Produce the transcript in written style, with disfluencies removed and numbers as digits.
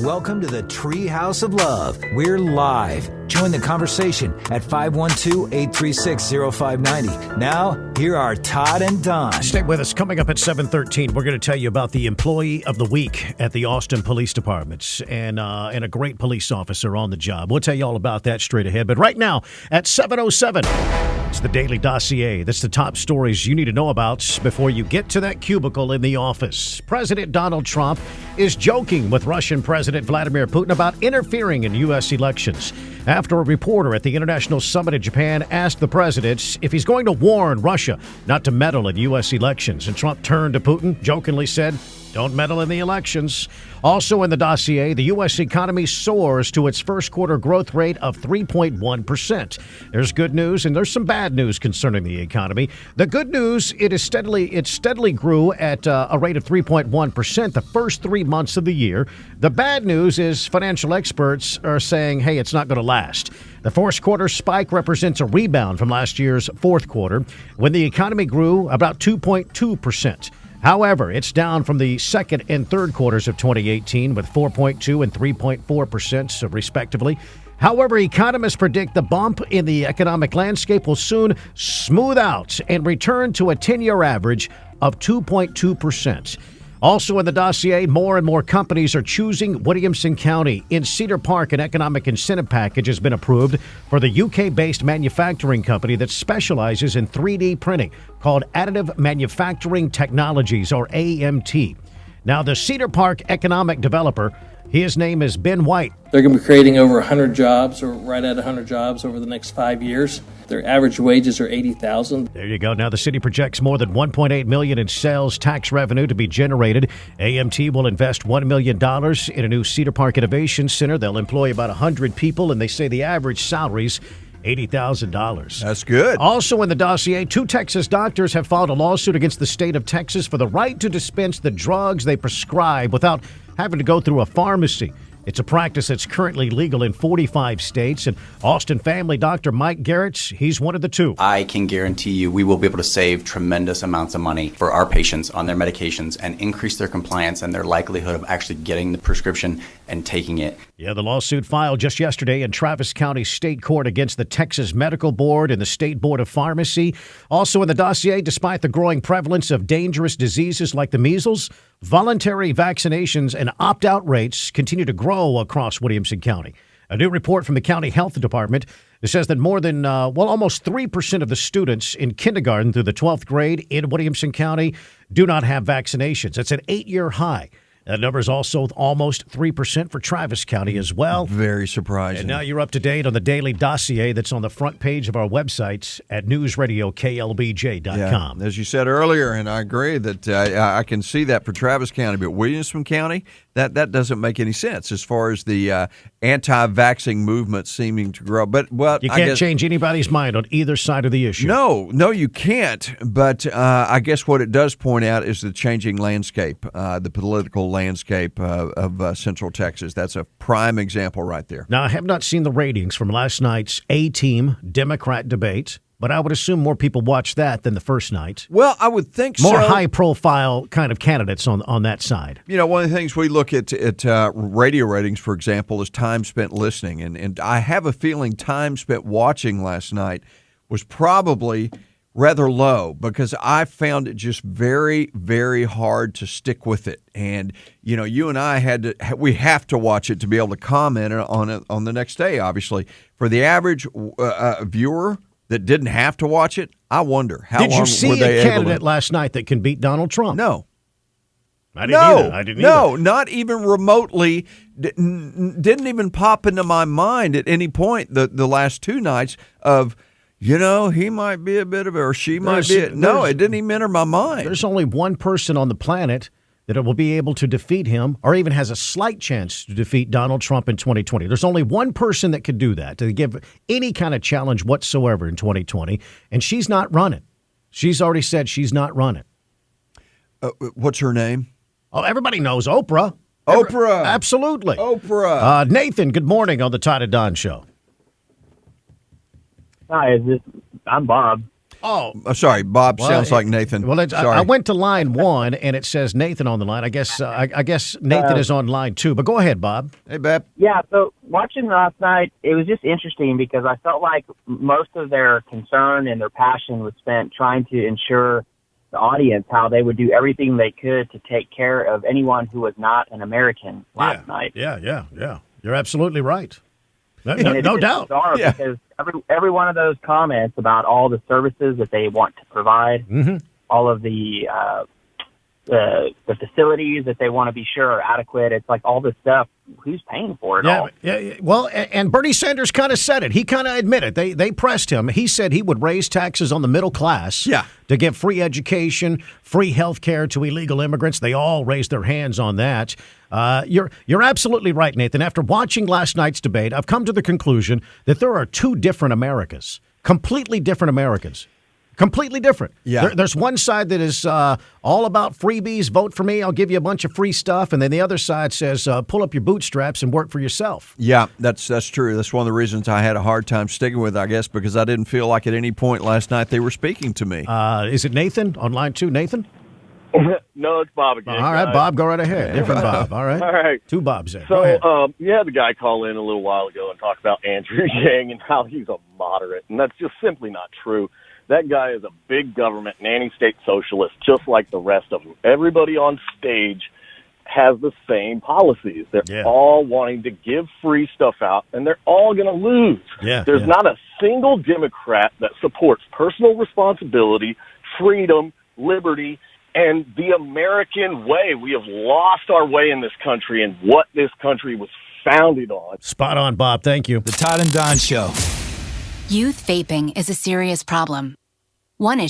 Welcome to the Treehouse of Love. We're live. Join the conversation at 512-836-0590. Now, here are Todd and Don. Stay with us. Coming up at 7:13, we're going to tell you about the Employee of the Week at the Austin Police Department and a great police officer on the job. We'll tell you all about that straight ahead. But right now, at 7:07, it's the Daily Dossier. That's the top stories you need to know about before you get to that cubicle in the office. President Donald Trump is joking with Russian President Vladimir Putin about interfering in U.S. elections after a reporter at the International Summit in Japan asked the president if he's going to warn Russia not to meddle in U.S. elections. And Trump turned to Putin, jokingly said, "Don't meddle in the elections." Also in the dossier, the U.S. economy soars to its first quarter growth rate of 3.1%. There's good news and there's some bad news concerning the economy. The good news, it steadily grew at a rate of 3.1% the first 3 months of the year. The bad news is financial experts are saying, hey, it's not going to last. The fourth quarter spike represents a rebound from last year's fourth quarter when the economy grew about 2.2%. However, it's down from the second and third quarters of 2018 with 4.2 and 3.4%, respectively. However, economists predict the bump in the economic landscape will soon smooth out and return to a 10-year average of 2.2%. Also in the dossier, more and more companies are choosing Williamson County. In Cedar Park, an economic incentive package has been approved for the UK-based manufacturing company that specializes in 3D printing called Additive Manufacturing Technologies, or AMT. Now, the Cedar Park economic developer, his name is Ben White. They're going to be creating over 100 jobs, or right at 100 jobs over the next 5 years. Their average wages are $80,000. There you go. Now the city projects more than $1.8 million in sales tax revenue to be generated. AMT will invest $1 million in a new Cedar Park Innovation Center. They'll employ about 100 people, and they say the average salary's $80,000. That's good. Also in the dossier, 2 Texas doctors have filed a lawsuit against the state of Texas for the right to dispense the drugs they prescribe without having to go through a pharmacy. It's a practice that's currently legal in 45 states. And Austin family doctor Mike Garrett, he's one of the 2. I can guarantee you we will be able to save tremendous amounts of money for our patients on their medications and increase their compliance and their likelihood of actually getting the prescription and taking it. Yeah, the lawsuit filed just yesterday in Travis County State Court against the Texas Medical Board and the State Board of Pharmacy. Also in the dossier, despite the growing prevalence of dangerous diseases like the measles, voluntary vaccinations and opt-out rates continue to grow across Williamson County. A new report from the county health department says that more than, almost 3% of the students in kindergarten through the 12th grade in Williamson County do not have vaccinations. That's an 8-year high. That number is also almost 3% for Travis County as well. Very surprising. And now you're up to date on the daily dossier that's on the front page of our website at newsradioklbj.com. Yeah, as you said earlier, and I agree that I can see that for Travis County, but Williamson County, that doesn't make any sense as far as the anti-vaxxing movement seeming to grow. But you can't change anybody's mind on either side of the issue. No, you can't. But I guess what it does point out is the changing landscape, the political landscape of Central Texas. That's a prime example right there. Now, I have not seen the ratings from last night's A-Team Democrat debate, but I would assume more people watched that than the first night. Well, I would think more high-profile kind of candidates on that side. You know, one of the things we look at radio ratings, for example, is time spent listening. And I have a feeling time spent watching last night was probably rather low because I found it just very, very hard to stick with it. And, you know, you and I we have to watch it to be able to comment on it on the next day, obviously. For the average viewer that didn't have to watch it, I wonder how long were they able to... Did you see a candidate last night that can beat Donald Trump? No. I didn't either. No, not even remotely. Didn't even pop into my mind at any point the last 2 nights of... You know, he might be a bit of or she might be. No, it didn't even enter my mind. There's only one person on the planet that will be able to defeat him or even has a slight chance to defeat Donald Trump in 2020. There's only one person that could do that, to give any kind of challenge whatsoever in 2020, and she's not running. She's already said she's not running. What's her name? Oh, everybody knows Oprah. Oprah. Absolutely. Oprah. Nathan, good morning on the Todd and Don Show. Hi, I'm Bob. Oh, Sorry, Bob well, sounds like Nathan. Well, Sorry. I went to line 1, and it says Nathan on the line. I guess Nathan is on line 2. But go ahead, Bob. Hey, Beb. Yeah, so watching last night, it was just interesting because I felt like most of their concern and their passion was spent trying to ensure the audience how they would do everything they could to take care of anyone who was not an American last night. Yeah. You're absolutely right. No And it's doubt. bizarre because every one of those comments about all the services that they want to provide, all of the facilities that they want to be sure are adequate, it's like all this stuff. Who's paying for it all? Yeah. Well, and Bernie Sanders kind of said it. He kind of admitted. They pressed him. He said he would raise taxes on the middle class to give free education, free health care to illegal immigrants. They all raised their hands on that. You're absolutely right, Nathan. After watching last night's debate, I've come to the conclusion that there are two different Americas, completely different Americans. Completely different. Yeah. There's one side that is all about freebies, vote for me, I'll give you a bunch of free stuff. And then the other side says, pull up your bootstraps and work for yourself. Yeah, that's true. That's one of the reasons I had a hard time sticking with it, I guess, because I didn't feel like at any point last night they were speaking to me. Is it Nathan on line 2? Nathan? No, it's Bob again. All right, guys. Bob, go right ahead. Different Bob. All right. All right. Two Bobs there. So you had the guy call in a little while ago and talk about Andrew Yang and how he's a moderate, and that's just simply not true. That guy is a big government nanny state socialist, just like the rest of them. Everybody on stage has the same policies. They're all wanting to give free stuff out, and they're all going to lose. There's not a single Democrat that supports personal responsibility, freedom, liberty, and the American way. We have lost our way in this country and what this country was founded on. Spot on, Bob. Thank you. The Todd and Don Show. Youth vaping is a serious problem. One issue